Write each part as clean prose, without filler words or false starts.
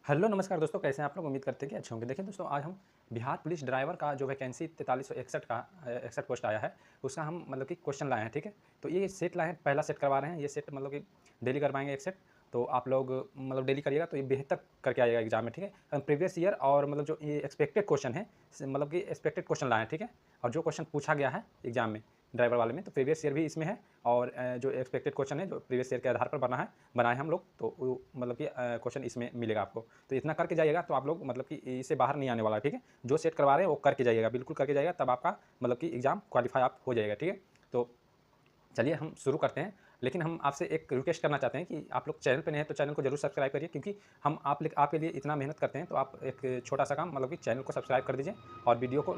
Hello नमस्कार दोस्तों, कैसे हैं आप लोग। उम्मीद करते हैं कि अच्छे होंगे। देखिए दोस्तों, आज हम बिहार पुलिस ड्राइवर का जो वैकेंसी 4361 का 61 पोस्ट आया है, उसका हम मतलब कि क्वेश्चन लाए हैं। ठीक है, तो ये सेट लाए हैं, पहला सेट करवा रहे हैं। ये सेट मतलब कि डेली करवाएंगे एक सेट। तो आप लोग मतलब डेली करिएगा तो ये बेहतर करके आएगा एग्जाम में। ठीक है, प्रीवियस ईयर और मतलब जो ये एक्सपेक्टेड क्वेश्चन है, मतलब कि एक्सपेक्टेड क्वेश्चन लाए हैं। ठीक है, और जो क्वेश्चन पूछा गया है एग्जाम में ड्राइवर वाले में, तो प्रीवियस ईयर भी इसमें है। और जो एक्सपेक्टेड क्वेश्चन है जो प्रीवियस ईयर के आधार पर बनाए हम लोग, तो वो मतलब कि क्वेश्चन इसमें मिलेगा आपको। तो इतना करके जाइएगा तो आप लोग मतलब कि इससे बाहर नहीं आने वाला है। ठीक है, जो सेट करवा रहे हैं वो करके जाइएगा, बिल्कुल करके जाइएगा, तब आपका मतलब कि एग्जाम क्वालिफाई आप हो जाएगा। ठीक है, तो चलिए हम शुरू करते हैं। लेकिन हम आपसे एक रिक्वेस्ट करना चाहते हैं कि आप लोग चैनल पे नए हैं तो चैनल को जरूर सब्सक्राइब करिए, क्योंकि हम आपके लिए इतना मेहनत करते हैं। तो आप एक छोटा सा काम मतलब कि चैनल को सब्सक्राइब कर दीजिए और वीडियो को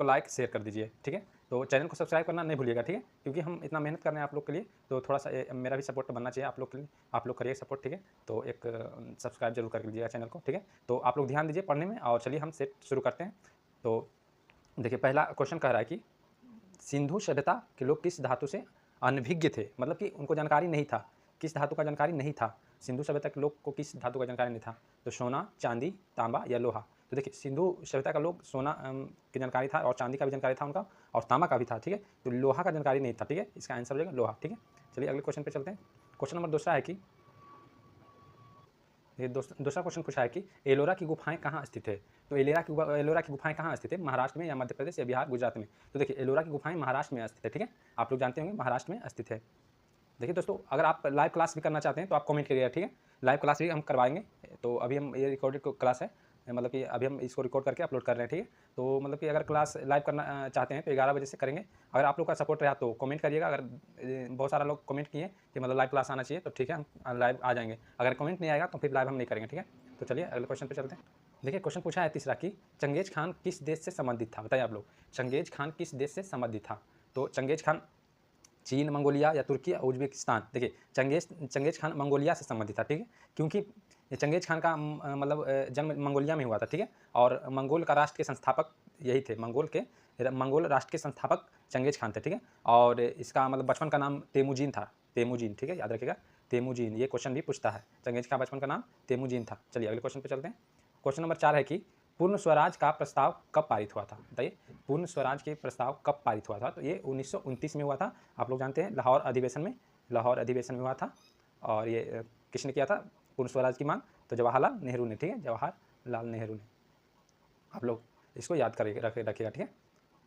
लाइक शेयर कर दीजिए। ठीक है, तो चैनल को सब्सक्राइब करना नहीं भूलिएगा। ठीक है, क्योंकि हम इतना मेहनत कर रहे हैं आप लोग के लिए, तो थोड़ा सा मेरा भी सपोर्ट बनना चाहिए आप लोग के लिए। आप लोग करिए सपोर्ट। ठीक है, तो एक सब्सक्राइब जरूर कर लीजिएगा चैनल को। ठीक है, तो आप लोग ध्यान दीजिए पढ़ने में, और चलिए हम सेट शुरू करते हैं। तो देखिए, पहला क्वेश्चन कह रहा है कि सिंधु सभ्यता के लोग किस धातु से अनभिज्ञ थे, मतलब कि उनको जानकारी नहीं था, किस धातु का जानकारी नहीं था। सिंधु सभ्यता के लोग को किस धातु का जानकारी नहीं था, तो सोना, चांदी, तांबा या लोहा। तो देखिए, सिंधु सभ्यता का लोग सोना की जानकारी था, और चांदी का भी जानकारी था उनका, और तांबा का भी था। ठीक है, तो लोहा का जानकारी नहीं था। ठीक है, इसका आंसर हो जाएगा लोहा। ठीक है, चलिए अगले क्वेश्चन पे चलते हैं। क्वेश्चन नंबर दूसरा है कि ये दूसरा क्वेश्चन पूछा है कि एलोरा की गुफाएं कहाँ स्थित है। तो एलोरा की गुफाएं कहाँ स्थित है, महाराष्ट्र में या मध्य प्रदेश या बिहार गुजरात में। तो देखिए, एलोरा की गुफाएं महाराष्ट्र में स्थित है। ठीक है, आप लोग जानते होंगे महाराष्ट्र में स्थित है। देखिए दोस्तों, अगर आप लाइव क्लास भी करना चाहते हैं तो आप कमेंट करिएगा। ठीक है, लाइव क्लास भी हम करवाएंगे। तो अभी हम ये रिकॉर्डेड क्लास है, मतलब कि अभी हम इसको रिकॉर्ड करके अपलोड कर रहे हैं। ठीक है, तो मतलब कि अगर क्लास लाइव करना चाहते हैं तो 11 बजे से करेंगे। अगर आप लोग का सपोर्ट रहा तो कमेंट करिएगा। अगर बहुत सारा लोग कमेंट किए कि मतलब लाइव क्लास आना चाहिए, तो ठीक है, हम लाइव आ जाएंगे। अगर कमेंट नहीं आएगा तो फिर लाइव हम नहीं करेंगे। ठीक है, तो चलिए अगले क्वेश्चन पर चलते हैं। देखिए, क्वेश्चन पूछा है तीसरा कि चंगेज खान किस देश से संबंधित था। बताइए आप लोग, चंगेज खान किस देश से संबंधित था। तो चंगेज खान चीन, मंगोलिया या तुर्की या उज्बेकिस्तान। देखिए, चंगेज खान मंगोलिया से संबंधित था। ठीक है, क्योंकि चंगेज खान का मतलब जन्म मंगोलिया में हुआ था। ठीक है, और मंगोल का राष्ट्र के संस्थापक यही थे। मंगोल राष्ट्र के संस्थापक चंगेज खान थे। ठीक है, और इसका मतलब बचपन का नाम तेमुजीन था। तेमुजीन, ठीक है, याद रखिएगा, तेमुजीन। ये क्वेश्चन भी पूछता है, चंगेज का बचपन का नाम तेमुजीन था। चलिए अगले क्वेश्चन पे चलते हैं। क्वेश्चन नंबर 4 है कि पूर्ण स्वराज का प्रस्ताव कब पारित हुआ था। बताइए, पूर्ण स्वराज के प्रस्ताव कब पारित हुआ था। तो ये 1929 में हुआ था। आप लोग जानते हैं, लाहौर अधिवेशन में हुआ था। और ये किसने किया था पूर्ण स्वराज की मांग, तो जवाहरलाल नेहरू ने। ठीक है, जवाहरलाल नेहरू ने। आप लोग इसको याद करिएगा, रखिएगा। ठीक है,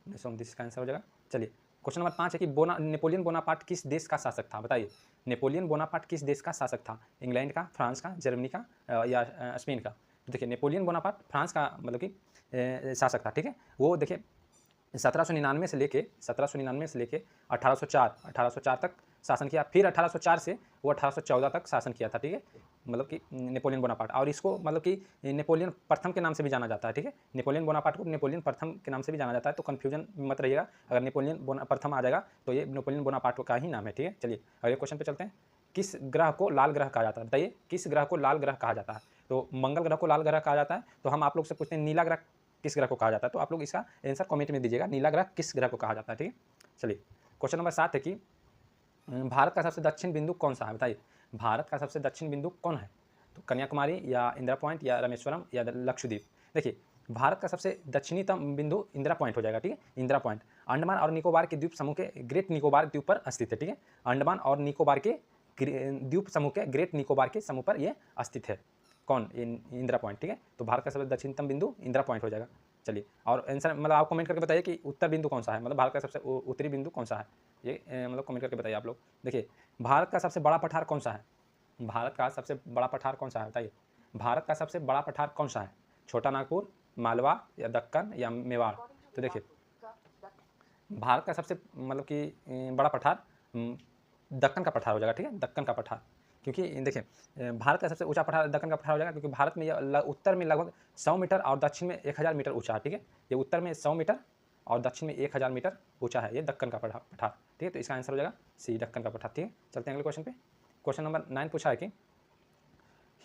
1929 का आंसर हो जाएगा। चलिए क्वेश्चन नंबर 5 है कि नेपोलियन बोनापार्ट किस देश का शासक था। बताइए, नेपोलियन बोनापार्ट किस देश का शासक था। इंग्लैंड का, फ्रांस का, जर्मनी का या स्पेन का। तो देखिए, नेपोलियन बोनापार्ट फ्रांस का मतलब कि शासक था। ठीक है, वो देखिए 1799 से लेके 1804 तक शासन किया। फिर 1804 से वो 1814 तक शासन किया था। ठीक है, मतलब कि नेपोलियन बोनापार्ट। और इसको मतलब कि नेपोलियन प्रथम के नाम से भी जाना जाता है। ठीक है, नेपोलियन बोनापार्ट को नेपोलियन प्रथम के नाम से भी जाना जाता है, तो कन्फ्यूजन मत रहिएगा। अगर नेपोलियन प्रथम आ जाएगा तो ये नेपोलियन बोनापार्ट का ही नाम है। ठीक है, चलिए अगले क्वेश्चन पे चलते हैं। किस ग्रह को लाल ग्रह कहा जाता है। बताइए, किस ग्रह को लाल ग्रह कहा जाता है। तो मंगल ग्रह को लाल ग्रह कहा जाता है। तो हम आप लोग से पूछते हैं, नीला ग्रह किस ग्रह को कहा जाता है। तो आप लोग इसका आंसर कमेंट में दीजिएगा, नीला ग्रह किस ग्रह को कहा जाता है। ठीक है, चलिए क्वेश्चन नंबर 7 है कि भारत का सबसे दक्षिण बिंदु कौन सा है। बताइए, भारत का सबसे दक्षिण बिंदु कौन है। तो कन्याकुमारी या इंदिरा पॉइंट या रामेश्वरम या लक्षद्वीप। देखिए, भारत का सबसे दक्षिणीतम बिंदु इंदिरा पॉइंट हो जाएगा। ठीक है, इंदिरा पॉइंट अंडमान और निकोबार के द्वीप समूह के ग्रेट निकोबार द्वीप पर स्थित है। ठीक है, अंडमान और निकोबार के द्वीप समूह के ग्रेट निकोबार के समूह पर यह स्थित है। कौन, इंदिरा पॉइंट। ठीक है, तो भारत का सबसे दक्षिणतम बिंदु इंदिरा पॉइंट हो जाएगा। चलिए, और आंसर मतलब आप कमेंट करके बताइए कि उत्तर बिंदु कौन सा है, मतलब भारत का सबसे उत्तरी बिंदु कौन सा है। ये मतलब कमेंट करके बताइए आप लोग। देखिए, भारत का सबसे बड़ा पठार कौन सा है। भारत का सबसे बड़ा पठार कौन सा है। बताइए, भारत का सबसे बड़ा पठार कौन सा है। छोटा नागपुर, मालवा या दक्कन या मेवाड़। तो देखिए, भारत का सबसे मतलब कि बड़ा पठार दक्कन का पठार हो जाएगा। ठीक है, दक्कन का पठार, क्योंकि देखिए भारत का सबसे ऊंचा पठार दक्कन का पठार हो जाएगा, क्योंकि भारत में यह उत्तर में लगभग 100 मीटर और दक्षिण में 1000 मीटर ऊंचा है। ठीक है, ये उत्तर में 100 मीटर और दक्षिण में 1000 मीटर ऊंचा है, ये दक्कन का पठार। ठीक है, तो इसका आंसर हो जाएगा सी, दक्कन का पठार। ठीक है, चलते हैं अगले क्वेश्चन पे। क्वेश्चन नंबर 9 पूछा है कि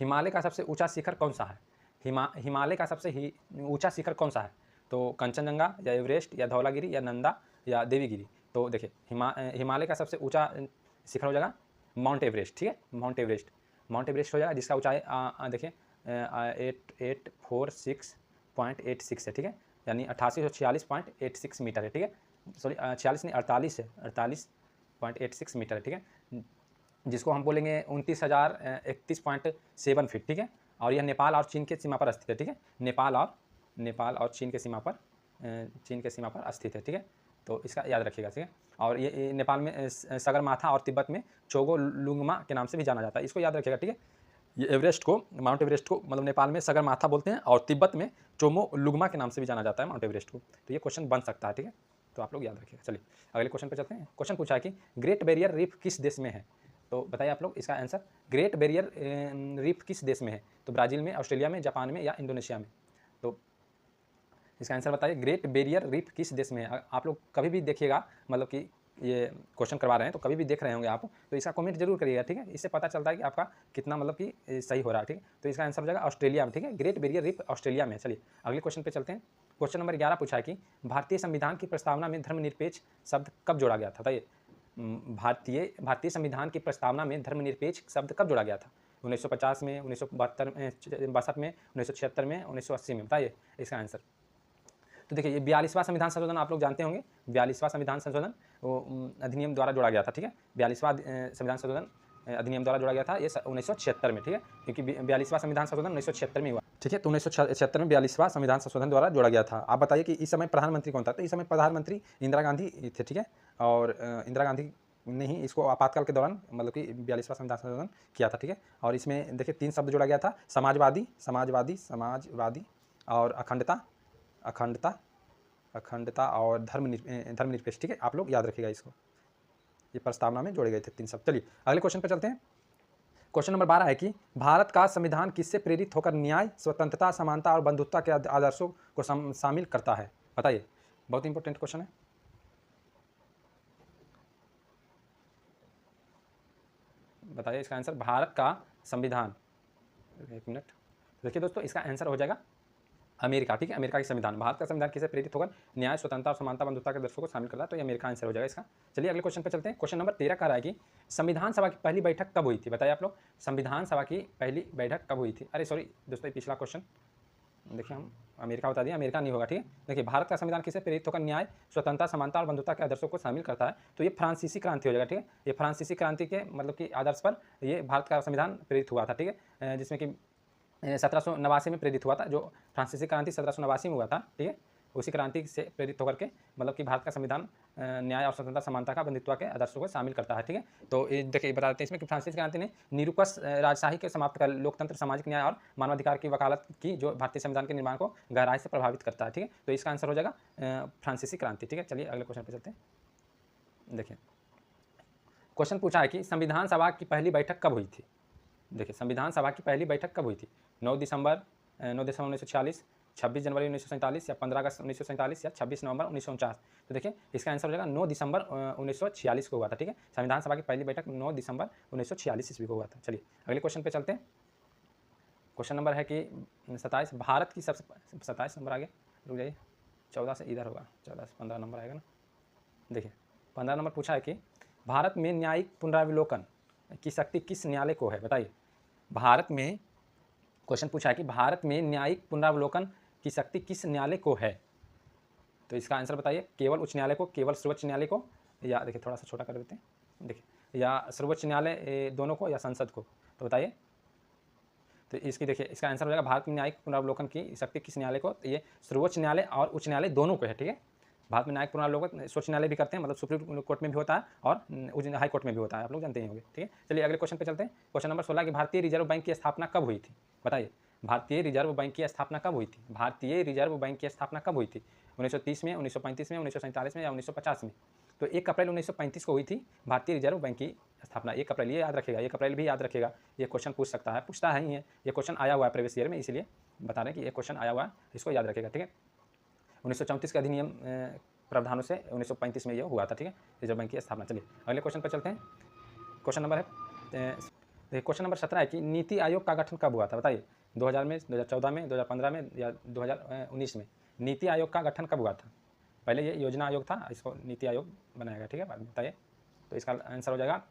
हिमालय का सबसे ऊंचा शिखर कौन सा है। हिमालय का सबसे ऊंचा शिखर कौन सा है। तो कंचनजंगा या एवरेस्ट या धौलागिरी या नंदा या देवीगिरी। तो देखिए, हिमालय का सबसे ऊंचा शिखर हो जाएगा माउंट एवरेस्ट। ठीक है, माउंट एवरेस्ट हो जाएगा, जिसका ऊंचाई देखिए 8846.86 है, ठीक है, यानी 8846.86 मीटर है, ठीक है, सॉरी 46 नहीं 48 है, 48.86 मीटर है, ठीक है, जिसको हम बोलेंगे 29,031.7 फीट, ठीक है, और यह नेपाल और चीन के सीमा पर स्थित है, ठीक है, नेपाल और चीन के सीमा पर स्थित है, ठीक है, तो इसका याद रखिएगा, ठीक है, और ये नेपाल में सगरमाथा और तिब्बत में चोगोलुंगमा के नाम से भी जाना जाता है, इसको याद रखिएगा, ठीक है, ये एवरेस्ट को, माउंट एवरेस्ट को मतलब नेपाल में सगरमाथा बोलते हैं और तिब्बत में चोमोलुंगमा के नाम से भी जाना जाता है माउंट एवरेस्ट को, तो ये क्वेश्चन बन सकता है, ठीक है, तो आप लोग याद रखिएगा। चलिए अगले क्वेश्चन पे चलते हैं। क्वेश्चन पूछा है कि ग्रेट बैरियर रीफ किस देश में है, तो बताइए आप लोग इसका आंसर। ग्रेट बैरियर रीफ किस देश में है, तो ब्राज़ील में, ऑस्ट्रेलिया में, जापान में या इंडोनेशिया में, तो इसका आंसर बताइए। ग्रेट बैरियर रीफ किस देश में है, आप लोग कभी भी देखिएगा, मतलब कि ये क्वेश्चन करवा रहे हैं तो कभी भी देख रहे होंगे आप, तो इसका कमेंट जरूर करिएगा, ठीक है, इससे पता चलता है कि आपका कितना मतलब कि सही हो रहा है, ठीक है, तो इसका आंसर हो जाएगा ऑस्ट्रेलिया में, ठीक है, ग्रेट बैरियर रीफ ऑस्ट्रेलिया में। चलिए अगले क्वेश्चन पे चलते हैं। क्वेश्चन नंबर 11 पूछा है कि भारतीय संविधान की प्रस्तावना में धर्मनिरपेक्ष शब्द कब जोड़ा गया था, बताइए। भारतीय संविधान की प्रस्तावना में धर्मनिरपेक्ष शब्द कब जोड़ा गया था, 1950 में, 1962 में, 62 में, 1976 में, 1980 में, बताइए इसका आंसर। तो देखिए ये 42वां संविधान संशोधन आप लोग जानते होंगे, 42वां संविधान संशोधन वो अधिनियम द्वारा जोड़ा गया था, ठीक है, 42वां संविधान संशोधन अधिनियम द्वारा जोड़ा गया था, ये 1976 में, ठीक है, क्योंकि 42वां संविधान संशोधन 1976 में हुआ, ठीक है, तो 1976 में 42वां संविधान संशोधन द्वारा जोड़ा गया था। आप बताइए कि इस समय प्रधानमंत्री कौन था, तो इस समय प्रधानमंत्री इंदिरा गांधी थे, ठीक है, और इंदिरा गांधी ने ही इसको आपातकाल के दौरान मतलब कि 42वां संविधान संशोधन किया था, ठीक है, और इसमें देखिए 3 शब्द जोड़ा गया था, समाजवादी और अखंडता और धर्मनिरपेक्ष, ठीक है, आप लोग याद रखिएगा इसको, ये प्रस्तावना में जोड़े गए थे 3 शब्द। चलिए अगले क्वेश्चन पर चलते हैं। क्वेश्चन नंबर 12 है कि भारत का संविधान किससे प्रेरित होकर न्याय, स्वतंत्रता, समानता और बंधुत्व के आदर्शों को शामिल करता है, बताइए, बहुत इंपॉर्टेंट क्वेश्चन है, बताइए इसका आंसर। भारत का संविधान, एक मिनट, देखिए दोस्तों इसका आंसर हो जाएगा अमेरिका, ठीक है, अमेरिका की संविधान। भारत का संविधान किससे प्रेरित होकर न्याय, स्वतंत्रता और समानता, बंधुत्व के आदर्शों को शामिल करता है, तो ये अमेरिका आंसर हो जाएगा इसका। चलिए अगले क्वेश्चन पे चलते हैं। क्वेश्चन नंबर 13 कह रहा है कि संविधान सभा की पहली बैठक कब हुई थी, बताइए आप लोग, संविधान सभा की पहली बैठक कब हुई थी। अरे सॉरी दोस्तों, पिछला क्वेश्चन देखिए, हम अमेरिका बता दिया, अमेरिका नहीं होगा, ठीक है। देखिए भारत का संविधान किससे प्रेरित होकर न्याय, स्वतंत्रता, समानता और बंधुत्व के आदर्शों को शामिल करता है, तो ये फ्रांसीसी क्रांति हो जाएगा, ठीक है, ये फ्रांसीसी क्रांति के मतलब कि आदर्श पर ये भारत का संविधान प्रेरित हुआ था, ठीक है, जिसमें कि 1789 में प्रेरित हुआ था, जो फ्रांसीसी क्रांति 1789 में हुआ था, ठीक है, उसी क्रांति से प्रेरित होकर के मतलब कि भारत का संविधान न्याय और स्वतंत्रता, समानता का, बंधुत्व के आदर्शों को शामिल करता है, ठीक है। तो ये देखिए बता देते हैं इसमें कि फ्रांसीसी क्रांति ने निरुपस राजशाही के समाप्त कर लोकतंत्र, सामाजिक न्याय और मानवाधिकार की वकालत की, जो भारतीय संविधान के निर्माण को गहराई से प्रभावित करता है, ठीक है, तो इसका आंसर हो जाएगा फ्रांसीसी क्रांति, ठीक है। चलिए अगले क्वेश्चन पर चलते हैं। देखिए क्वेश्चन पूछा है कि संविधान सभा की पहली बैठक कब हुई थी, देखिए संविधान सभा की पहली बैठक कब हुई थी, 9 दिसंबर 1946, 26 जनवरी 1947 या 15 अगस्त 1947 या 26 नवंबर 1949, तो देखिए इसका आंसर हो जाएगा 9 दिसंबर 1946 को हुआ था, ठीक है, संविधान सभा की पहली बैठक 9 दिसंबर 1946 ईस्वी को हुआ था। चलिए अगले क्वेश्चन पे चलते हैं। क्वेश्चन नंबर है कि 27, भारत की सबसे 27 नंबर आगे रुक जाइए, 14 से इधर होगा, 14 से 15 नंबर आएगा ना। देखिए 15 नंबर पूछा है कि भारत में न्यायिक पुनरावलोकन की शक्ति किस न्यायालय को है, बताइए। भारत में क्वेश्चन पूछा है कि भारत में न्यायिक पुनरावलोकन की शक्ति किस न्यायालय को है, तो इसका आंसर बताइए। केवल उच्च न्यायालय को, केवल सर्वोच्च न्यायालय को, या देखिए थोड़ा सा छोटा कर देते हैं, देखिए या सर्वोच्च न्यायालय दोनों को, या संसद को, तो बताइए। तो इसकी देखिए इसका आंसर हो जाएगा भारत में न्यायिक पुनरावलोकन की शक्ति किस न्यायालय को, तो ये सर्वोच्च न्यायालय और उच्च न्यायालय दोनों को है, ठीक है। भारत में न्यायिक पुनरावलोकन सर्वोच्च न्यायालय भी करते हैं, मतलब सुप्रीम कोर्ट में भी होता है और हाई कोर्ट में भी होता है, आप लोग जानते ही होंगे, ठीक है। चलिए अगले क्वेश्चन पे चलते हैं। क्वेश्चन नंबर 16 कि भारतीय रिजर्व बैंक की स्थापना कब हुई थी, बताइए। भारतीय रिजर्व बैंक की स्थापना कब हुई थी, भारतीय रिजर्व बैंक की स्थापना कब हुई थी, 1930 में, 1935 में, 1947 में या 1950 में, तो 1 अप्रैल 1935 को हुई थी भारतीय रिजर्व बैंक की स्थापना। 1 अप्रैल, ये याद रखेगा, 1 अप्रैल भी याद रखेगा, ये क्वेश्चन पूछ सकता है, पूछता है ही है, ये क्वेश्चन आया हुआ है प्रीवियस ईयर में, इसलिए बता रहे हैं कि ये क्वेश्चन आया हुआ है, इसको याद रखेगा, ठीक है। 1934 के अधिनियम प्रावधानों से 1935 में ये हुआ था, ठीक है, रिजर्व बैंक की स्थापना। चलिए अगले क्वेश्चन पर चलते हैं। क्वेश्चन नंबर है, क्वेश्चन नंबर 17 है कि नीति आयोग का गठन कब हुआ था, बताइए। 2000 में, 2014 में, 2015 में या 2019 में नीति आयोग का गठन कब हुआ था। पहले ये योजना आयोग था, इसको नीति आयोग बनाया गया, ठीक है, बाद में बताइए। तो इसका आंसर हो जाएगा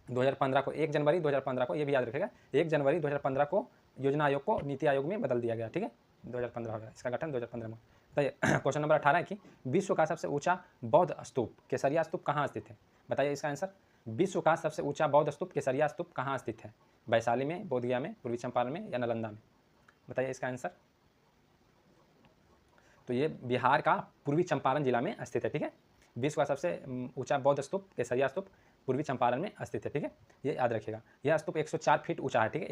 2015 को, 1 जनवरी 2015 को, ये भी याद रखेगा, 1 जनवरी 2015 को योजना आयोग को नीति आयोग में बदल दिया गया, ठीक है, 2015 होगा इसका गठन 2015 में। बताइए क्वेश्चन नंबर 18 है कि विश्व का सबसे ऊंचा बौद्ध स्तूप केसरिया स्तूप कहाँ स्थित है? बताइए इसका आंसर। विश्व का सबसे ऊंचा बौद्ध स्तूप केसरिया स्तूप कहाँ स्थित है? वैशाली में, बोधगया में, पूर्वी चंपारण में या नालंदा में? बताइए इसका आंसर। तो ये बिहार का पूर्वी चंपारण जिला में स्थित है, ठीक है। विश्व का सबसे ऊंचा बौद्ध स्तूप केसरिया स्तूप पूर्वी चंपारण में स्थित है, ठीक है, ये याद रखिएगा। यह स्तूप 104 फीट ऊंचा है, ठीक है,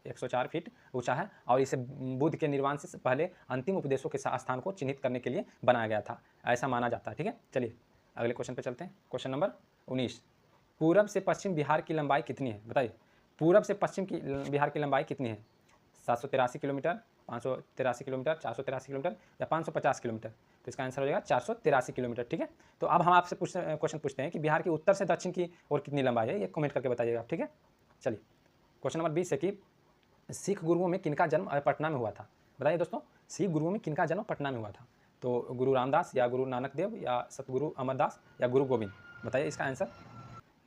104 फीट ऊंचा है और इसे बुद्ध के निर्वाण से पहले अंतिम उपदेशों के स्थान को चिन्हित करने के लिए बनाया गया था, ऐसा माना जाता है, ठीक है। चलिए अगले क्वेश्चन पे चलते हैं। क्वेश्चन नंबर 19, पूरब से पश्चिम बिहार की लंबाई कितनी है? बताइए पूरब से पश्चिम की बिहार की लंबाई कितनी है? 783 किलोमीटर, 583 किलोमीटर, 483 किलोमीटर या 550 किलोमीटर? तो इसका आंसर हो जाएगा 483 किलोमीटर, ठीक है। तो अब हम आपसे क्वेश्चन पूछते हैं कि बिहार की उत्तर से दक्षिण की ओर कितनी लंबाई है, ये कमेंट करके बताइएगा, ठीक है। चलिए क्वेश्चन नंबर 20 है कि सिख गुरुओं में किनका जन्म पटना में हुआ था? बताइए दोस्तों, सिख गुरुओं में किनका जन्म पटना में हुआ था? तो गुरु रामदास या गुरु नानक देव या सतगुरु अमरदास या गुरु गोविंद? बताइए इसका आंसर।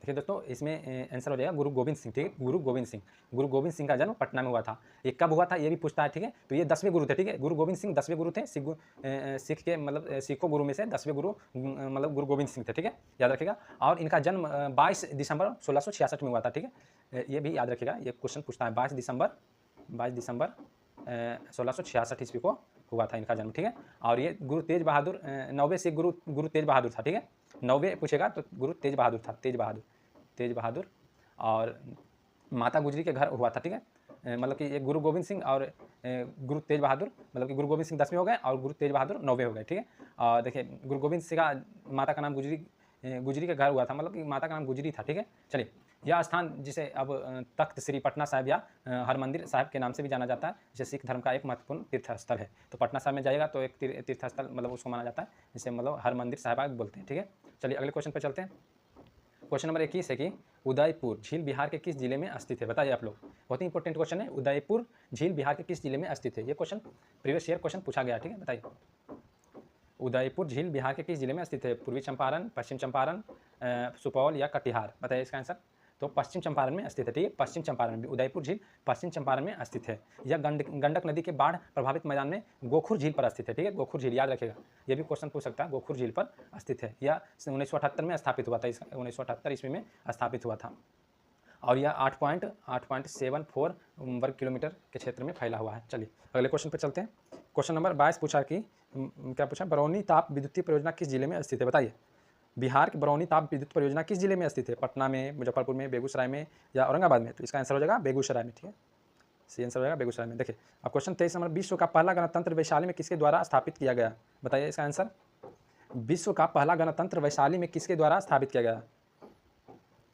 देखिए दोस्तों, इसमें आंसर हो जाएगा गुरु गोविंद सिंह, ठीक है, गुरु गोविंद सिंह। गुरु गोविंद सिंह का जन्म पटना में हुआ था। ये कब हुआ था ये भी पूछता है, ठीक है। तो ये 10वें गुरु थे, ठीक है, गुरु गोविंद सिंह 10वें गुरु थे। सिख के मतलब सिखों गुरु में से 10वें गुरु मतलब गुरु गोविंद सिंह थे, ठीक है, याद रखिएगा। और इनका जन्म 22 दिसंबर 1666 में हुआ था, ठीक है, ये भी याद रखिएगा। ये क्वेश्चन पूछता है 22 दिसंबर 1666 ईस्वी को हुआ था इनका जन्म, ठीक है। और ये गुरु तेज बहादुर 9वें सिख गुरु तेज बहादुर था, ठीक है। 9वें पूछेगा तो गुरु तेज बहादुर था, तेज बहादुर। और माता गुजरी के घर हुआ था, ठीक है। मतलब कि ये गुरु गोविंद सिंह और गुरु तेज बहादुर, मतलब कि गुरु गोविंद सिंह 10वें हो गए और गुरु तेज बहादुर 9वें हो गए, ठीक है। और देखिए गुरु गोविंद सिंह का माता का नाम गुजरी का घर हुआ था, मतलब कि माता का नाम गुजरी था, ठीक है। चलिए यह स्थान जिसे अब तख्त श्री पटना साहिब या हरमंदिर साहिब के नाम से भी जाना जाता है, जिसे सिख धर्म का एक महत्वपूर्ण तीर्थ स्थल है। तो पटना साहिब में जाएगा तो एक तीर्थ स्थल मतलब उसको माना जाता है, जिसे मतलब हरमंदिर साहिब बोलते हैं, ठीक है। चलिए अगले क्वेश्चन पर चलते हैं। क्वेश्चन नंबर 21 है कि उदयपुर झील बिहार के किस जिले में स्थित है? बताइए आप लोग, बहुत ही इंपॉर्टेंट क्वेश्चन है। उदयपुर झील बिहार के किस जिले में स्थित है? ये क्वेश्चन प्रीवियस ईयर क्वेश्चन पूछा गया, ठीक है। बताइए उदयपुर झील बिहार के किस जिले में स्थित है? पूर्वी चंपारण, पश्चिम चंपारण, सुपौल या कटिहार? बताइए इसका आंसर। तो पश्चिम चंपारण में स्थित है, ठीक है, पश्चिम चंपारण में उदयपुर झील पश्चिम चंपारण में स्थित है। यह गंडक नदी के बाढ़ प्रभावित मैदान में गोखुर झील पर स्थित है, ठीक है, गोखुर झील याद रखिएगा, ये भी क्वेश्चन पूछ सकता है। गोखुर झील पर स्थित है। यह 1978 में स्थापित हुआ था, 1978 ईस्वी में स्थापित हुआ था और यह 8.74 वर्ग किलोमीटर के क्षेत्र में फैला हुआ है। चलिए अगले क्वेश्चन पर चलते हैं। क्वेश्चन नंबर 22 पूछा कि क्या पूछा, बरौनी ताप विद्युतीय परियोजना किस जिले में स्थित है? बताइए बिहार की बरौनी ताप विद्युत परियोजना किस जिले में स्थित है? पटना में, मुजफ्फरपुर में, बेगूसराय में या औरंगाबाद में? तो इसका आंसर हो जाएगा बेगूसराय में, ठीक है, सही आंसर हो जाएगा बेगूसराय में। देखिए अब क्वेश्चन 23 नंबर, विश्व का पहला गणतंत्र वैशाली में किसके द्वारा स्थापित किया गया? बताइए इसका आंसर। विश्व का पहला गणतंत्र वैशाली में किसके द्वारा स्थापित किया गया?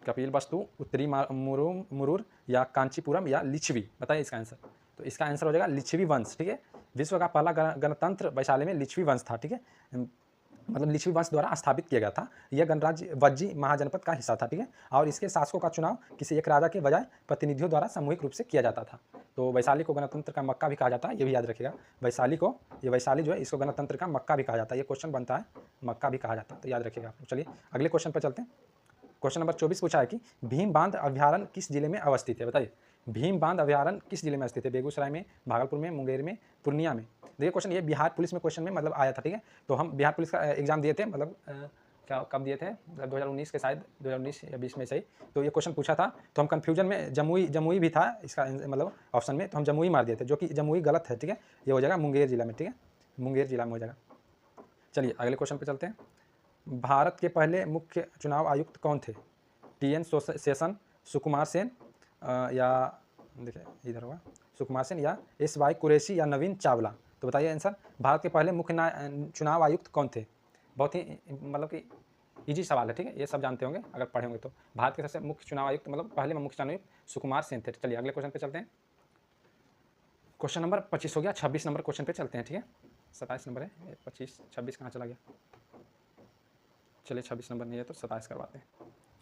कपिल वस्तु, उत्तरी मुरूर या कांचीपुरम या लिच्छवी? बताइए इसका आंसर। तो इसका आंसर हो जाएगा लिच्छवी वंश, ठीक है। विश्व का पहला गणतंत्र वैशाली में लिच्छवी वंश था, ठीक है, मतलब लिच्छवी वंश द्वारा स्थापित किया गया था। यह गणराज्य वज्जी महाजनपद का हिस्सा था, ठीक है, और इसके शासकों का चुनाव किसी एक राजा के बजाय प्रतिनिधियों द्वारा सामूहिक रूप से किया जाता था। तो वैशाली को गणतंत्र का मक्का भी कहा जाता है, ये भी याद रखिएगा। वैशाली जो है इसको गणतंत्र का मक्का भी कहा जाता है। ये क्वेश्चन बनता है, मक्का भी कहा जाता है, तो याद रखिएगा आप लोग। चलिए अगले क्वेश्चन पर चलते हैं। क्वेश्चन नंबर 24 पूछा है कि भीम बांध अभ्यारण्य किस जिले में अवस्थित है? बताइए भीम बांध अभ्यारण्य किस जिले में स्थित है? बेगूसराय में, भागलपुर में, मुंगेर में, पूर्णिया में? देखिए क्वेश्चन ये बिहार पुलिस में क्वेश्चन में मतलब आया था, ठीक है। तो हम बिहार पुलिस का एग्जाम दिए थे, मतलब क्या कब दिए थे, 2019 के शायद 2019 या 20 में सही। तो ये क्वेश्चन पूछा था, तो हम कन्फ्यूजन में जमुई भी था इसका मतलब ऑप्शन में, तो हम जमुई मार दिए थे, जो कि जमुई गलत है, ठीक है। ये हो जाएगा मुंगेर जिला में, ठीक है, मुंगेर जिला में हो जाएगा। चलिए अगले क्वेश्चन पर चलते हैं। भारत के पहले मुख्य चुनाव आयुक्त कौन थे? TN सेशन, सुकुमार सेन या देखिए इधर होगा सुकुमार सेन या SY कुरैशी या नवीन चावला? तो बताइए आंसर। भारत के पहले मुख्य चुनाव आयुक्त कौन थे? बहुत ही मतलब कि इजी सवाल है, ठीक है, ये सब जानते होंगे अगर पढ़े होंगे तो। भारत के सबसे मुख्य चुनाव आयुक्त मतलब पहले मुख्य चुनाव आयुक्त सुकुमार सेन थे। चलिए अगले क्वेश्चन पे चलते हैं। क्वेश्चन नंबर 25 हो गया, 26 नंबर क्वेश्चन पे चलते हैं, ठीक है। 27 नंबर है, 25 26 कहाँ चला गया? चलिए 26 नंबर नहीं है तो 27 करवाते हैं।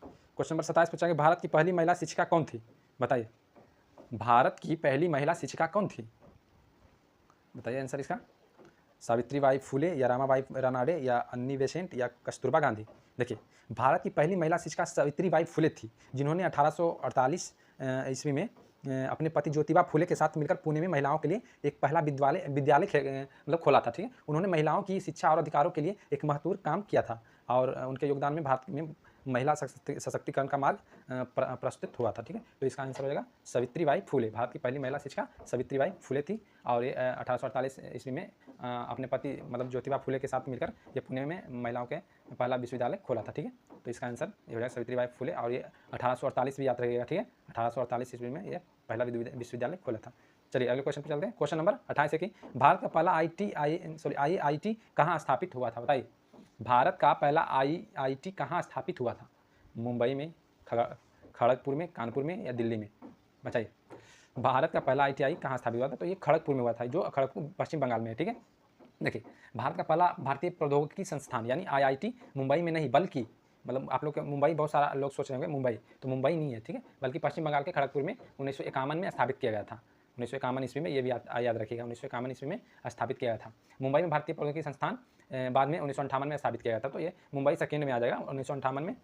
क्वेश्चन नंबर 27 पूछा कि भारत की पहली महिला शिक्षिका कौन थी? बताइए भारत की पहली महिला शिक्षिका कौन थी? बताइए आंसर इसका। सावित्रीबाई फुले या रामाबाई रानाडे या अन्नी बेसेंट या कस्तूरबा गांधी? देखिए भारत की पहली महिला शिक्षिका सावित्रीबाई फुले थी, जिन्होंने 1848 ईस्वी में अपने पति ज्योतिबा फुले के साथ मिलकर पुणे में महिलाओं के लिए एक पहला विद्यालय मतलब खोला था, ठीक है। उन्होंने महिलाओं की शिक्षा और अधिकारों के लिए एक महत्वपूर्ण काम किया था और उनके योगदान में भारत में महिला सशक्तिकरण का मार्ग प्रस्तुत हुआ था, ठीक है। तो इसका आंसर हो जाएगा सावित्रीबाई फुले। भारत की पहली महिला शिक्षिका सावित्रीबाई फुले थी और ये 1848 ईस्वी में अपने पति मतलब ज्योतिबा फुले के साथ मिलकर ये पुणे में महिलाओं के पहला विश्वविद्यालय खोला था, ठीक है। तो इसका आंसर ये हो जाएगा सावित्रीबाई फुले और ये 1848 भी याद रखिएगा, ठीक है। 1848 ईस्वी में ये पहला विश्वविद्यालय खोला था। चलिए अगले क्वेश्चन पे चलते हैं। क्वेश्चन नंबर 28 है कि भारत का पहला IIT कहाँ स्थापित हुआ था, बताइए। भारत का पहला IIT कहाँ स्थापित हुआ था? मुंबई में, खड़गपुर में, कानपुर में या दिल्ली में? बताइए। भारत का पहला IIT कहाँ स्थापित हुआ था? तो ये खड़गपुर में हुआ था, जो खड़गपुर पश्चिम बंगाल में है, ठीक है। देखिए, भारत का पहला भारतीय प्रौद्योगिकी संस्थान यानी IIT मुंबई में नहीं, बल्कि मतलब आप लोग मुंबई, बहुत सारा लोग सोच रहे होंगे मुंबई, तो मुंबई नहीं है, ठीक है, बल्कि पश्चिम बंगाल के खड़गपुर में 1951 में स्थापित किया गया था। 1951 ईस्वी में, ये भी याद रखिएगा, 1951 ईस्वी में स्थापित किया गया था। मुंबई में भारतीय प्रौद्योगिकी संस्थान बाद में 1958 में स्थापित किया गया था, तो ये मुंबई सेकेंड में आ जाएगा, 1958 में,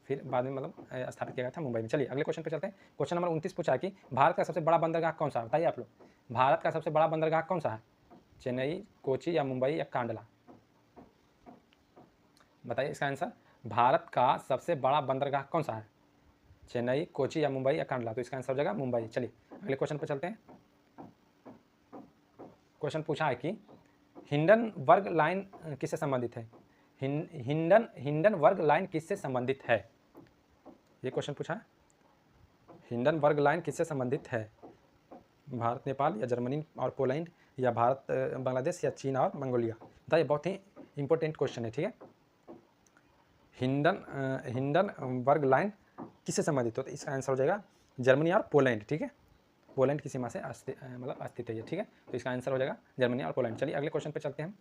फिर बाद में मतलब स्थापित किया गया था मुंबई में। चलिए अगले क्वेश्चन पे चलते हैं। क्वेश्चन नंबर 29 पूछा है कि भारत का सबसे बड़ा बंदरगाह कौन सा है? बताइए आप लोग, भारत का सबसे बड़ा बंदरगाह कौन सा है? चेन्नई, कोची या मुंबई या कांडला? बताइए इसका आंसर। भारत का सबसे बड़ा बंदरगाह कौन सा है? चेन्नई, कोची या मुंबई या कांडला? तो इसका आंसर हो जाएगा मुंबई। चलिए अगले क्वेश्चन पर चलते हैं। क्वेश्चन पूछा है कि हिंडनबर्ग लाइन किससे संबंधित है? हिंडनबर्ग लाइन किससे संबंधित है? ये क्वेश्चन पूछा है। हिंडनबर्ग लाइन किससे संबंधित है? भारत, नेपाल या जर्मनी और पोलैंड, या भारत, बांग्लादेश या चीन और मंगोलिया? बताइए, बहुत ही इंपॉर्टेंट क्वेश्चन है, ठीक है। हिंडनबर्ग लाइन किससे संबंधित हो? तो इसका आंसर हो जाएगा जर्मनी और पोलैंड, ठीक है। पोलैंड की सीमा से मतलब अस्तित्व है, ठीक है। तो इसका आंसर हो जाएगा जर्मनी और पोलैंड। चलिए अगले क्वेश्चन पे चलते हैं।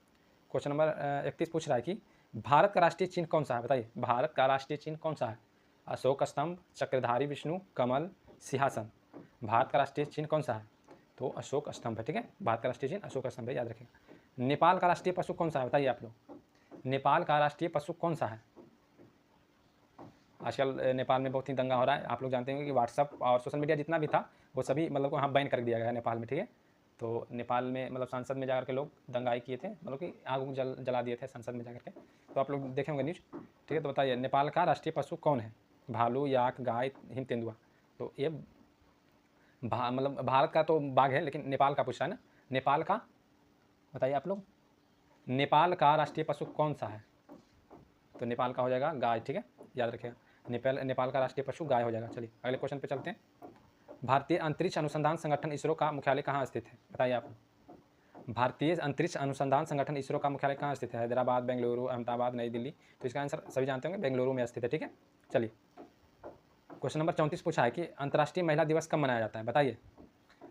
क्वेश्चन नंबर 31 पूछ रहा है कि भारत का राष्ट्रीय चिन्ह कौन सा है? बताइए, भारत का राष्ट्रीय चिन्ह कौन सा है? अशोक स्तंभ, चक्रधारी विष्णु, कमल, सिंहासन? भारत का राष्ट्रीय चिन्ह कौन सा है? तो अशोक स्तंभ है, ठीक है। भारत का राष्ट्रीय चिन्ह अशोक स्तंभ है, याद रखिएगा। नेपाल का राष्ट्रीय पशु कौन सा है? बताइए आप लोग, नेपाल का राष्ट्रीय पशु कौन सा है? आजकल नेपाल में बहुत ही दंगा हो रहा है। आप लोग जानते होंगे कि व्हाट्सअप और सोशल मीडिया जितना भी था वो सभी मतलब वहाँ बैन कर दिया गया है नेपाल में, ठीक है। तो नेपाल में मतलब संसद में जाकर के लोग दंगाई किए थे, मतलब कि आग जला दिए थे संसद में जाकर के। तो आप लोग देखे होंगे न्यूज़, ठीक है। तो बताइए, नेपाल का राष्ट्रीय पशु कौन है? भालू, याक, गाय, हिम तेंदुआ? तो ये मतलब भारत का तो बाघ है, लेकिन नेपाल का पूछ रहा है ना। नेपाल का बताइए आप लोग, नेपाल का राष्ट्रीय पशु कौन सा है? तो नेपाल का हो जाएगा गाय, ठीक है, याद रखिएगा। नेपाल का राष्ट्रीय पशु गाय हो जाएगा। चलिए अगले क्वेश्चन पे चलते हैं। भारतीय अंतरिक्ष अनुसंधान संगठन इसरो का मुख्यालय कहाँ स्थित है? बताइए आप। भारतीय अंतरिक्ष अनुसंधान संगठन इसरो का मुख्यालय कहाँ स्थित है? हैदराबाद, बेंगलुरु, अहमदाबाद, नई दिल्ली? तो इसका आंसर सभी जानते होंगे, बेंगलुरु में स्थित है, ठीक है। चलिए क्वेश्चन नंबर 34 पूछा है कि अंतर्राष्ट्रीय महिला दिवस कब मनाया जाता है? बताइए।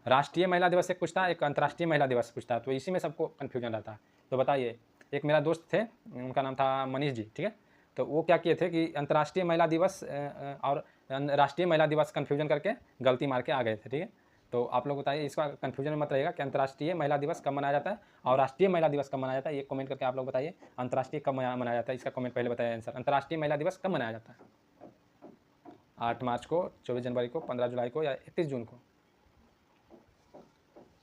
राष्ट्रीय महिला दिवस एक पूछता है, एक अंतर्राष्ट्रीय महिला दिवस पूछता है, तो इसी में सबको कन्फ्यूजन रहता है। तो बताइए, एक मेरा दोस्त थे, उनका नाम था मनीष जी, ठीक है। तो वो क्या किए थे कि अंतर्राष्ट्रीय महिला दिवस और राष्ट्रीय महिला दिवस कन्फ्यूजन करके गलती मार के आ गए थे, ठीक है। तो आप लोग बताइए, इसका कन्फ्यूजन में मत रहेगा कि अंतर्राष्ट्रीय महिला दिवस कब मनाया जाता है और राष्ट्रीय महिला दिवस कब मनाया जाता है। ये कमेंट करके आप लोग बताइए, अंतर्राष्ट्रीय कब मनाया जाता है, इसका कमेंट पहले बताइए आंसर। अंतर्राष्ट्रीय महिला दिवस कब मनाया जाता है? 8 मार्च को, 24 जनवरी को, 15 जुलाई को या 31 जून को?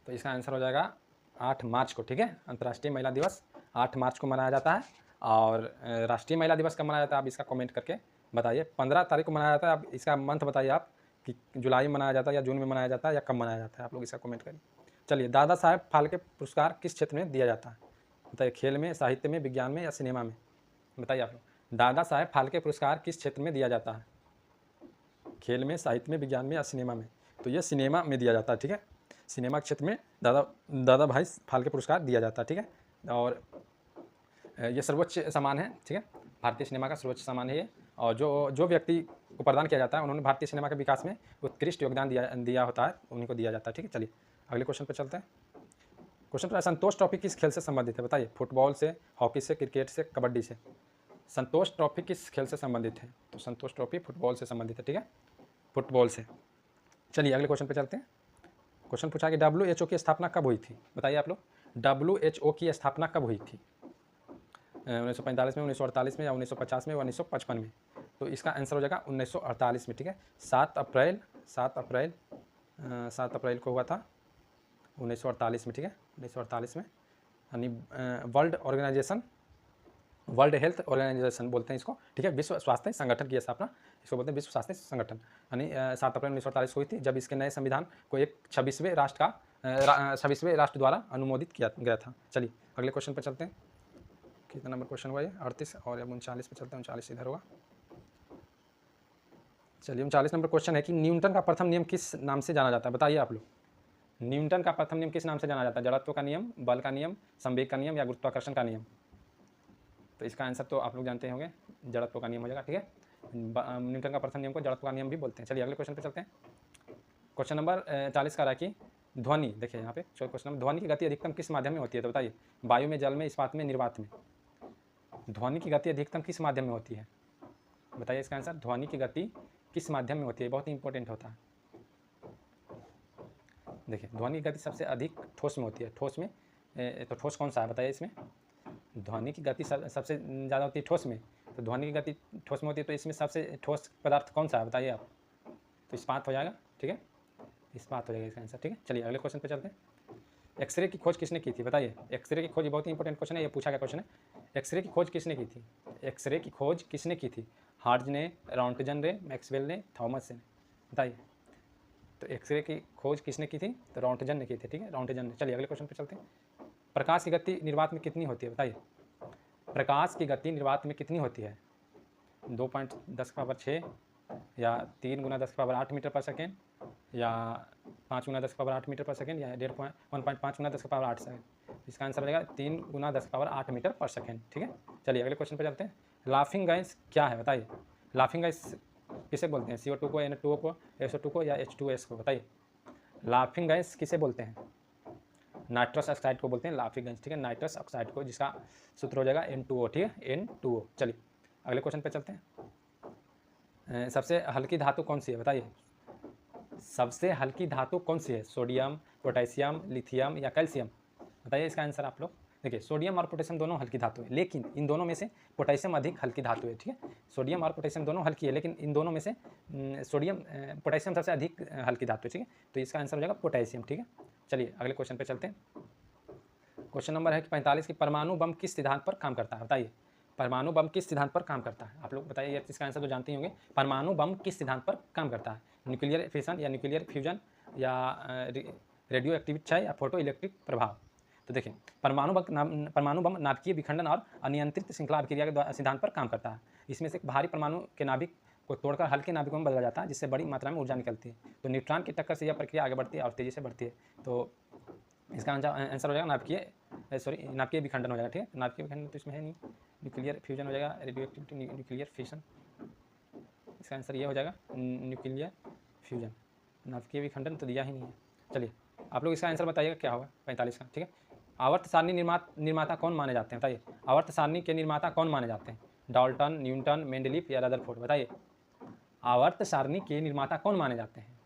तो इसका आंसर हो जाएगा 8 मार्च को, ठीक है। अंतर्राष्ट्रीय महिला दिवस 8 मार्च को मनाया जाता है। और राष्ट्रीय महिला दिवस कब मनाया जाता है, आप इसका कमेंट करके बताइए। 15 तारीख को मनाया जाता है। आप इसका मंथ बताइए आप कि जुलाई में मनाया जाता है या जून में मनाया जाता है या कब मनाया जाता है, आप लोग इसका कमेंट करिए। चलिए, दादा साहेब फाल्के पुरस्कार किस क्षेत्र में दिया जाता है? बताइए, खेल में, साहित्य में, विज्ञान में या सिनेमा में? बताइए आप लोग, दादा साहेब फाल्के पुरस्कार किस क्षेत्र में दिया जाता है? खेल में, साहित्य में, विज्ञान में या सिनेमा में? तो ये सिनेमा में दिया जाता है, ठीक है। सिनेमा क्षेत्र में दादा भाई फाल्के पुरस्कार दिया जाता है, ठीक है। और ये सर्वोच्च सम्मान है, ठीक है। भारतीय सिनेमा का सर्वोच्च सम्मान है ये। और जो व्यक्ति को प्रदान किया जाता है, उन्होंने भारतीय सिनेमा के विकास में उत्कृष्ट योगदान दिया होता है, उन्हीं को दिया जाता है, ठीक है। चलिए अगले क्वेश्चन पर चलते हैं। क्वेश्चन पर, संतोष ट्रॉफी किस खेल से संबंधित है? बताइए। फुटबॉल से, हॉकी से, क्रिकेट से, कबड्डी से? संतोष ट्रॉफी किस खेल से संबंधित है? तो संतोष ट्रॉफी फुटबॉल से संबंधित है, ठीक है, फुटबॉल से। चलिए अगले क्वेश्चन पर चलते हैं। क्वेश्चन पूछा कि WHO की स्थापना कब हुई थी? बताइए आप लोग, WHO की स्थापना कब हुई थी? 1945 में, 1948 में या 1950 में या 1955 में? तो इसका आंसर हो जाएगा 1948 में, ठीक है। 7 अप्रैल 7 अप्रैल को हुआ था 1948 में, ठीक है, 1948 में। यानी वर्ल्ड हेल्थ ऑर्गेनाइजेशन बोलते हैं इसको, ठीक है, विश्व स्वास्थ्य संगठन की स्थापना इसको बोलते हैं, विश्व स्वास्थ्य संगठन। यानी 7 अप्रैल 1948 को हुई थी, जब इसके नए संविधान को एक 26वें राष्ट्र द्वारा अनुमोदित किया गया था। चलिए अगले क्वेश्चन पर चलते हैं। कितना नंबर क्वेश्चन हुआ ये? 38, और अब 39 पे चलते हैं। 39 इधर होगा। चलिए 39 नंबर क्वेश्चन है कि न्यूटन का प्रथम नियम किस नाम से जाना जाता है? बताइए आप लोग, न्यूटन का प्रथम नियम किस नाम से जाना जाता है? जड़त्व का नियम, बल का नियम, संवेग का नियम या गुरुत्वाकर्षण का नियम? तो इसका आंसर तो आप लोग जानते होंगे, जड़त्व का नियम हो जाएगा, ठीक है। न्यूटन का प्रथम नियम को जड़त्व का नियम भी बोलते हैं। चलिए अगले क्वेश्चन पे चलते हैं। क्वेश्चन नंबर 40 का रहा कि ध्वनि, देखिए यहाँ पे क्वेश्चन नंबर, ध्वनि की गति अधिकतम किस माध्यम में होती है? तो बताइए, वायु में, जल में, इस्पात में, निर्वात में। ध्वनि की गति अधिकतम किस माध्यम में होती है? बताइए इसका आंसर। ध्वनि की गति किस माध्यम में होती है? बहुत ही इंपॉर्टेंट होता है। देखिए ध्वनि की गति सबसे अधिक ठोस में होती है। ठोस में तो ठोस कौन सा है बताइए इसमें? ध्वनि की गति सबसे ज़्यादा होती है ठोस में, तो ध्वनि की गति ठोस में होती है, तो इसमें सबसे ठोस पदार्थ कौन सा है बताइए आप? तो इस्पात हो जाएगा, ठीक है, इस्पात हो जाएगा इसका आंसर, ठीक है। चलिए अगले क्वेश्चन पे चलते हैं। एक्सरे की खोज किसने की थी? बताइए, एक्सरे की खोज बहुत ही इंपॉर्टेंट क्वेश्चन है, ये पूछा गया क्वेश्चन है। एक्सरे की खोज किसने की थी? एक्सरे की खोज किसने की थी? हार्ज ने, रॉन्टजन ने, मैक्सवेल ने, थॉमस ने? बताइए। तो एक्सरे की खोज किसने की थी? तो रॉन्टजन ने की थी, ठीक है, रॉन्टजन ने। चलिए अगले क्वेश्चन पे चलते हैं। प्रकाश की गति निर्वात में कितनी होती है? बताइए, प्रकाश की गति निर्वात में कितनी होती है? 2.10⁶ या 3 × 10⁸ मीटर पर सेकेंड, या 5 × 10⁸ मीटर पर सेकेंड, या 1.5 × 10⁸ सेकेंड? इसका आंसर हो जाएगा 3 × 10⁸ मीटर पर सेकेंड, ठीक है। चलिए अगले क्वेश्चन पे चलते हैं। लाफिंग गैस क्या है? बताइए, लाफिंग गैस किसे बोलते हैं? CO2 को, N2O को, SO2 को या H2S को? बताइए, लाफिंग गैस किसे बोलते हैं? नाइट्रस ऑक्साइड को बोलते हैं लाफिंग गैस, ठीक है, नाइट्रस ऑक्साइड को, जिसका सूत्र हो जाएगा N2O, ठीक है, N2O। चलिए अगले क्वेश्चन पे चलते हैं। सबसे हल्की धातु कौन सी है? बताइए, सबसे हल्की धातु कौन सी है? सोडियम, पोटेशियम, लिथियम या कैल्शियम? बताइए इसका आंसर आप लोग। देखिए सोडियम और पोटेशियम दोनों हल्की धातु है, लेकिन इन दोनों में से पोटेशियम अधिक हल्की धातु है, ठीक है। सोडियम और पोटेशियम दोनों हल्की है, लेकिन इन दोनों में से पोटेशियम सबसे अधिक हल्की धातु है, ठीक है। तो इसका आंसर हो जाएगा पोटेशियम, ठीक है। चलिए अगले क्वेश्चन पे चलते हैं। क्वेश्चन नंबर है कि 45 की परमाणु बम किस सिद्धांत पर काम करता है? बताइए, परमाणु बम किस सिद्धांत पर काम करता है? आप लोग बताइए, इसका आंसर तो जानते ही होंगे। परमाणु बम किस सिद्धांत पर काम करता है? न्यूक्लियर फिशन या न्यूक्लियर फ्यूजन या रेडियो एक्टिव क्षय या फोटो इलेक्ट्रिक प्रभाव? तो देखिए, परमाणु बम नाभिकीय विखंडन और अनियंत्रित श्रृंखला अभिक्रिया के सिद्धांत पर काम करता है। इसमें से भारी परमाणु के नाभिक को तोड़कर हल्के नाभिकों में बदला जाता है, जिससे बड़ी मात्रा में ऊर्जा निकलती है। तो न्यूट्रॉन की टक्कर से यह प्रक्रिया आगे बढ़ती है और तेज़ी से बढ़ती है। तो इसका आंसर हो जाएगा नाभिकीय विखंडन हो जाएगा, ठीक है। नाभिकीय विखंडन तो इसमें है नहीं, न्यूक्लियर फ्यूजन हो जाएगा, रेडियो एक्टिविटी न्यूक्लियर फिशन। इसका आंसर ये हो जाएगा न्यूक्लियर फ्यूजन। नाभिकीय विखंडन तो दिया ही नहीं है। चलिए आप लोग इसका आंसर बताइएगा क्या होगा 45 का, ठीक है। आवर्त सारणी निर्माता कौन माने जाते हैं? बताइए, आवर्त सारणी के निर्माता कौन माने जाते हैं? डाल्टन, न्यूटन, मेंडलीफ या रदरफोर्ड? बताइए, आवर्त सारणी के निर्माता कौन माने जाते हैं?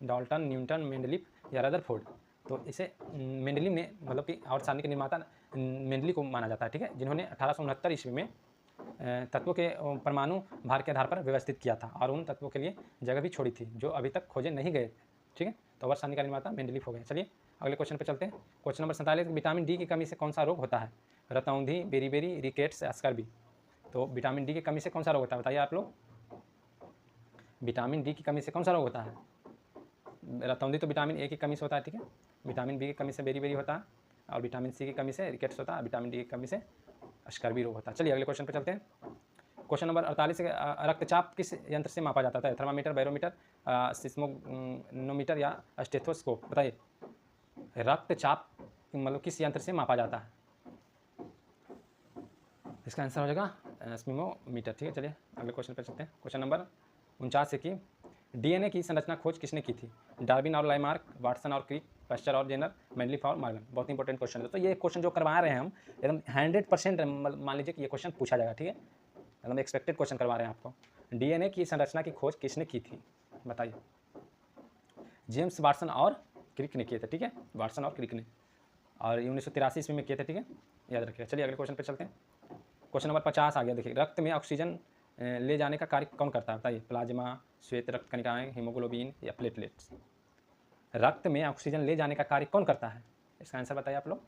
डाल्टन, न्यूटन, मेंडलीफ या रदरफोर्ड? तो इसे मेंडलीफ ने, मतलब कि आवर्त सारणी के निर्माता मेंडलीफ को माना जाता है, ठीक है, जिन्होंने 1869 ईस्वी में तत्वों के परमाणु भार के आधार पर व्यवस्थित किया था और उन तत्वों के लिए जगह भी छोड़ी थी जो अभी तक खोजे नहीं गए, ठीक है। तो आवर्त सारणी का निर्माता मेंडलीफ हो गया। चलिए अगले क्वेश्चन पे चलते हैं। क्वेश्चन नंबर 47, विटामिन डी की कमी से कौन सा रोग होता है? रतौंधी, बेरीबेरी, रिकेट्स, स्कर्वी? तो विटामिन डी की कमी से कौन सा रोग होता है? बताइए आप लोग, विटामिन डी की कमी से कौन सा रोग होता है? रतौंधी तो विटामिन ए की कमी से होता है, ठीक है। विटामिन बी की कमी से बेरीबेरी होता है, और विटामिन सी की कमी से रिकेट्स होता है, विटामिन डी की कमी से स्कर्वी रोग होता है। चलिए अगले क्वेश्चन पे चलते हैं। क्वेश्चन नंबर 48, रक्तचाप किस यंत्र से मापा जाता है? थर्मामीटर, बैरोमीटर, सिस्मोनोमीटर या स्टेथोस्कोप? बताइए, रक्तचाप मतलब किस यंत्र से मापा जाता है? इसका आंसर हो जाएगा स्पिमोमीटर, ठीक है। चलिए अगले क्वेश्चन पे चलते हैं। क्वेश्चन नंबर 49 है कि डीएनए की संरचना खोज किसने की थी? डार्विन और लाइमार्क, वाटसन और क्रिक, पैस्चर और जेनर, मेंडलीफ और मॉर्गन? बहुत इंपॉर्टेंट क्वेश्चन है। तो ये क्वेश्चन जो करवा रहे हैं हम, एकदम 100% मान लीजिए कि ये क्वेश्चन पूछा जाएगा, ठीक है, एकदम एक्सपेक्टेड क्वेश्चन करवा रहे हैं आपको। डीएनए की संरचना की खोज किसने की थी? बताइए। जेम्स वाटसन और क्रिक ने किए थे, ठीक है, वाटसन और क्रिक ने, और 1983 ईस्वी में किए थे, ठीक है, याद रखिएगा। चलिए अगले क्वेश्चन पे चलते हैं। क्वेश्चन नंबर 50 आ गया। देखिए, रक्त में ऑक्सीजन ले जाने का कार्य कौन करता है? बताइए, प्लाज्मा, श्वेत रक्त कणिकाएं, हीमोग्लोबिन या प्लेटलेट्स? रक्त में ऑक्सीजन ले जाने का कार्य कौन करता है? इसका आंसर बताइए आप लोग।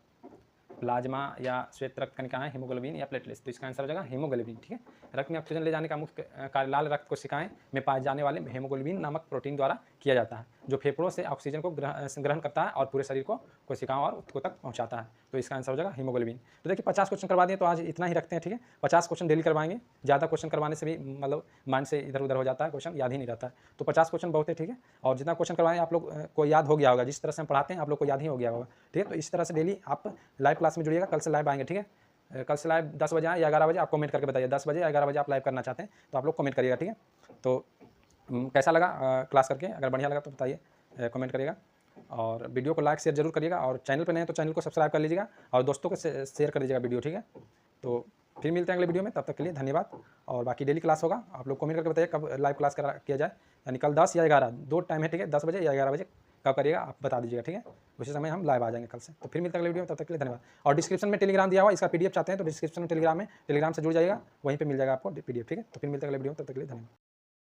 प्लाज्मा या श्वेत रक्त कणिकाएं, हीमोग्लोबिन या प्लेटलेट्स? तो इसका आंसर हो जाएगा हीमोग्लोबिन। ठीक है, रक्त में ऑक्सीजन ले जाने का मुख्य कार्य लाल रक्त कोशिकाएं में पाए जाने वाले हीमोग्लोबिन नामक प्रोटीन द्वारा किया जाता है, जो फेफड़ों से ऑक्सीजन को ग्रहण करता है और पूरे शरीर को कोशिकाओं और ऊतकों तक पहुंचाता है। तो इसका आंसर हो जाएगा हीमोग्लोबिन। तो देखिए 50 क्वेश्चन करवा दिए, तो आज इतना ही रखते हैं। ठीक है, 50 क्वेश्चन डेली करवाएंगे। ज़्यादा क्वेश्चन करवाने से भी मतलब माइंड से इधर उधर हो जाता है, क्वेश्चन याद ही नहीं रहता है। तो 50 क्वेश्चन बहुत है। ठीक है, और जितना क्वेश्चन करवाएं आप लोग को याद हो गया होगा, जिस तरह से हम पढ़ाते हैं आप लोग को याद ही हो गया होगा। ठीक है, तो इस तरह से डेली आप लाइव क्लास में जुड़िएगा। कल से लाइव आएंगे। ठीक है, कल से लाइव 10 बजे आए या 11 बजे, आप कमेंट करके बताइए। 10 बजे या 11 बजे आप लाइव करना चाहते हैं तो आप लोग कमेंट करिएगा। ठीक है, तो कैसा लगा क्लास करके? अगर बढ़िया लगा तो बताइए, कमेंट करिएगा और वीडियो को लाइक शेयर जरूर करिएगा। और चैनल पर नए हैं तो चैनल को सब्सक्राइब कर लीजिएगा और दोस्तों को शेयर कर दीजिएगा वीडियो। ठीक है, तो फिर मिलते हैं अगले वीडियो में, तब तक के लिए धन्यवाद। और बाकी डेली क्लास होगा, आप लोग कमेंट करके बताइए कब लाइव क्लास किया जाए, यानी कल 10 या 11, 2 टाइम है। ठीक है, 10 बजे या 11 बजे कब करिएगा आप बता दीजिएगा। ठीक है, उसी समय हम लाइव आ जाएंगे कल से। तो फिर मिलते हैं अगले वीडियो में, तब तक के लिए धन्यवाद। और डिस्क्रिप्शन में टेलीग्राम दिया हुआ, इसका पीडीएफ चाहते हैं तो डिस्क्रिप्शन में टेलीग्राम से जुड़ जाइएगा, वहीं पे मिल जाएगा आपको पीडीएफ। ठीक है, तो फिर मिलते हैं अगले वीडियो में, तब तक के लिए धन्यवाद।